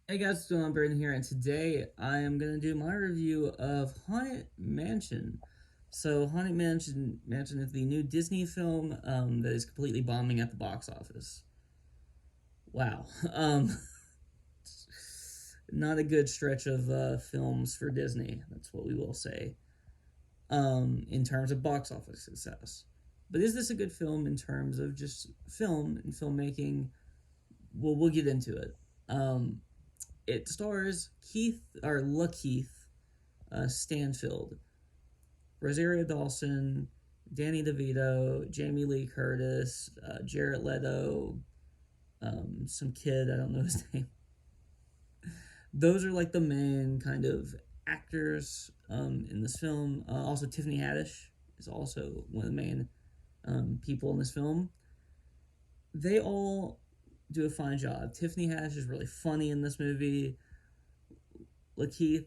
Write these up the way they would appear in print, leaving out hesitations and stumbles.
Hey guys, what's going on? Brandon here, and today I am gonna do my review of Haunted Mansion. Haunted Mansion is the new Disney film that is completely bombing at the box office. Wow, not a good stretch of films for Disney. That's what we will say. In terms of box office success, but is this a good film in terms of just film and filmmaking? Well, we'll get into it. Um, it stars Keith or Lakeith Stanfield, Rosario Dawson, Danny DeVito, Jamie Lee Curtis, Jared Leto, some kid, I don't know his name. Those are like the main kind of actors in this film. Also, Tiffany Haddish is also one of the main people in this film. They all do a fine job. Tiffany Haddish is really funny in this movie. Lakeith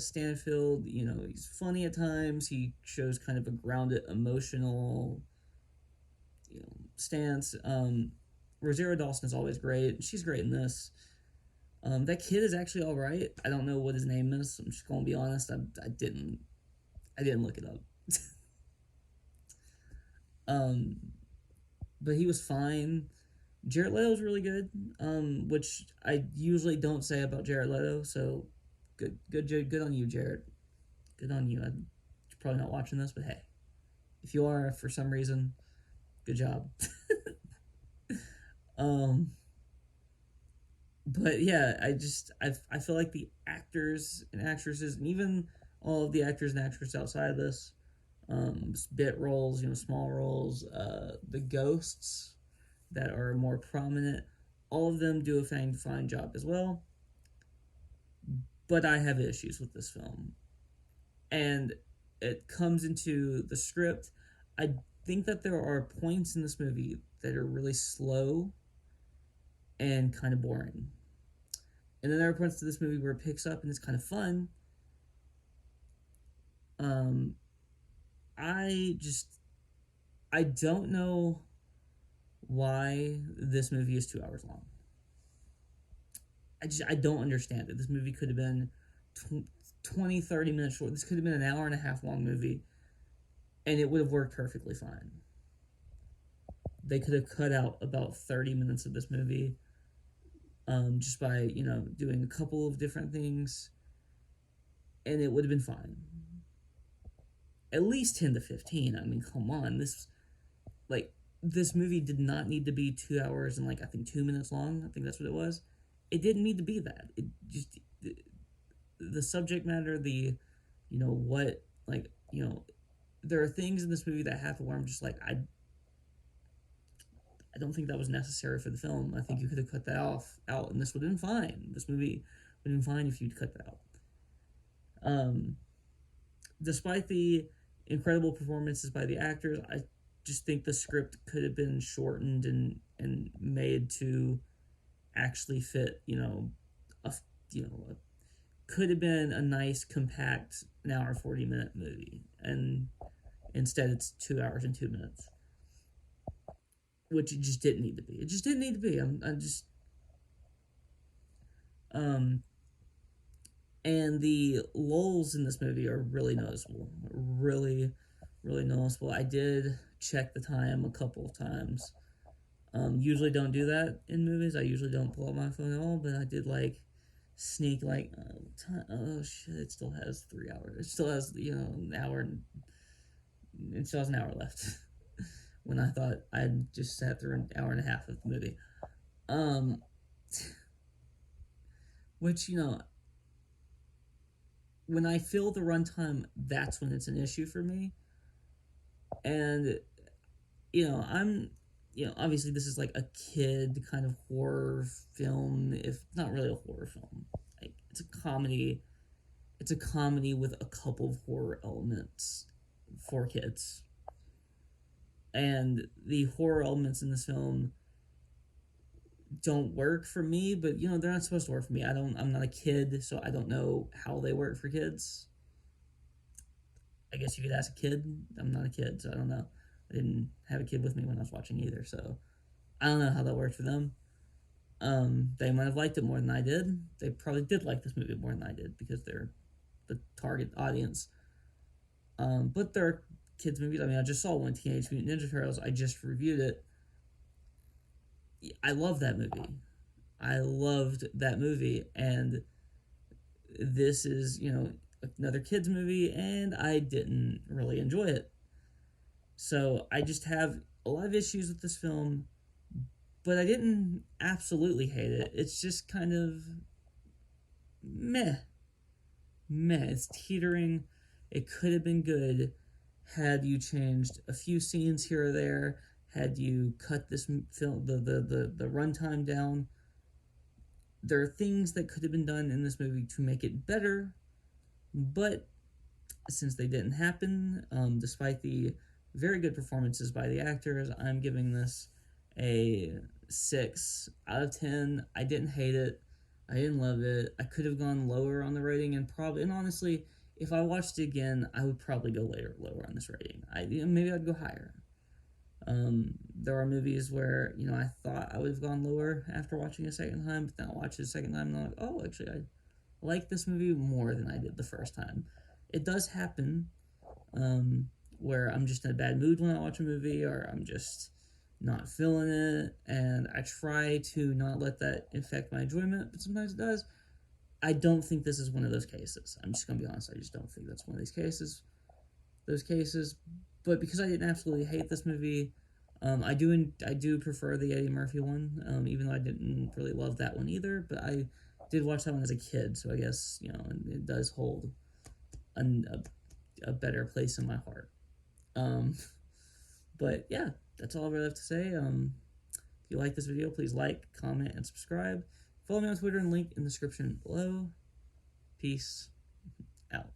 Stanfield, he's funny at times. He shows kind of a grounded, emotional, stance. Rosario Dawson is always great. She's great in this. That kid is actually all right. I don't know what his name is. I'm just gonna be honest. I didn't look it up. um, but he was fine. Jared Leto was really good, which I usually don't say about Jared Leto. So good on you, Jared. Good on you. I'm probably not watching this, but hey, if you are for some reason, good job. um, but yeah, I feel like the actors and actresses, and even all of the actors and actresses outside of this, bit roles, small roles, the ghosts that are more prominent, all of them do a fine job as well. But I have issues with this film, and it comes into the script. I think that there are points in this movie that are really slow and kind of boring. And then there are points to this movie where it picks up and it's kind of fun. Um, I just I don't know why this movie is 2 hours long. I don't understand it. This movie could have been 20, 30 minutes short. This could have been an hour and a half long movie, and it would have worked perfectly fine. They could have cut out about 30 minutes of this movie, just by doing a couple of different things, and it would have been fine. At least 10 to 15. I mean, come on, like this movie did not need to be 2 hours and like I think 2 minutes long. I think that's what it was. It didn't need to be that. It just the subject matter, the what, like there are things in this movie that happen where I'm just like I don't think that was necessary for the film. I think you could have cut that out, and this would have been fine. This movie would have been fine if you'd cut that out. Um, Despite the incredible performances by the actors, I just think the script could have been shortened and made to actually fit. A could have been a nice compact an hour 40 minute movie, and instead it's 2 hours and 2 minutes, which it just didn't need to be. It just didn't need to be. I'm just um and the lulls in this movie are really noticeable. Really noticeable. I did check the time a couple of times. Usually don't do that in movies. I usually don't pull out my phone at all, but I did like sneak like oh shit, it still has 3 hours. It still has an hour and it still has an hour left. When I thought I'd just sat through an hour and a half of the movie. Um which when I feel the runtime, that's when it's an issue for me. And I'm obviously this is like a kid kind of horror film, if not really a horror film. Like it's a comedy. It's a comedy with a couple of horror elements for kids. And the horror elements in this film don't work for me, but they're not supposed to work for me. I'm not a kid, so I don't know how they work for kids. I guess you could ask a kid. I'm not a kid, so I don't know. I didn't have a kid with me when I was watching either, so I don't know how that worked for them. They might have liked it more than I did. They probably did like this movie more than I did because they're the target audience. But there are kids movies. I mean, I just saw one, Teenage Mutant Ninja Turtles. I just reviewed it. I love that movie. I loved that movie, and this is, another kids movie, and I didn't really enjoy it. So I just have a lot of issues with this film, but I didn't absolutely hate it. It's just kind of meh. Meh. It's teetering. It could have been good had you changed a few scenes here or there, had you cut this film, the runtime down. There are things that could have been done in this movie to make it better, but since they didn't happen, despite the very good performances by the actors, I'm giving this a 6 out of 10. I didn't hate it. I didn't love it. I could have gone lower on the rating, and honestly, if I watched it again, I would probably go lower on this rating. Maybe I'd go higher. There are movies where I thought I would have gone lower after watching a second time, but then I watched it a second time and I'm like, oh, actually, I like this movie more than I did the first time. It does happen, where I'm just in a bad mood when I watch a movie, or I'm just not feeling it, and I try to not let that affect my enjoyment, but sometimes it does. I don't think this is one of those cases. I'm just gonna be honest. I just don't think that's one of these cases. Those cases, but because I didn't absolutely hate this movie, I do prefer the Eddie Murphy one. Even though I didn't really love that one either, but I did watch that one as a kid, so I guess it does hold a better place in my heart. Um, but yeah, that's all I really have to say. If you like this video, please like, comment, and subscribe. Follow me on Twitter and link in the description below. Peace out.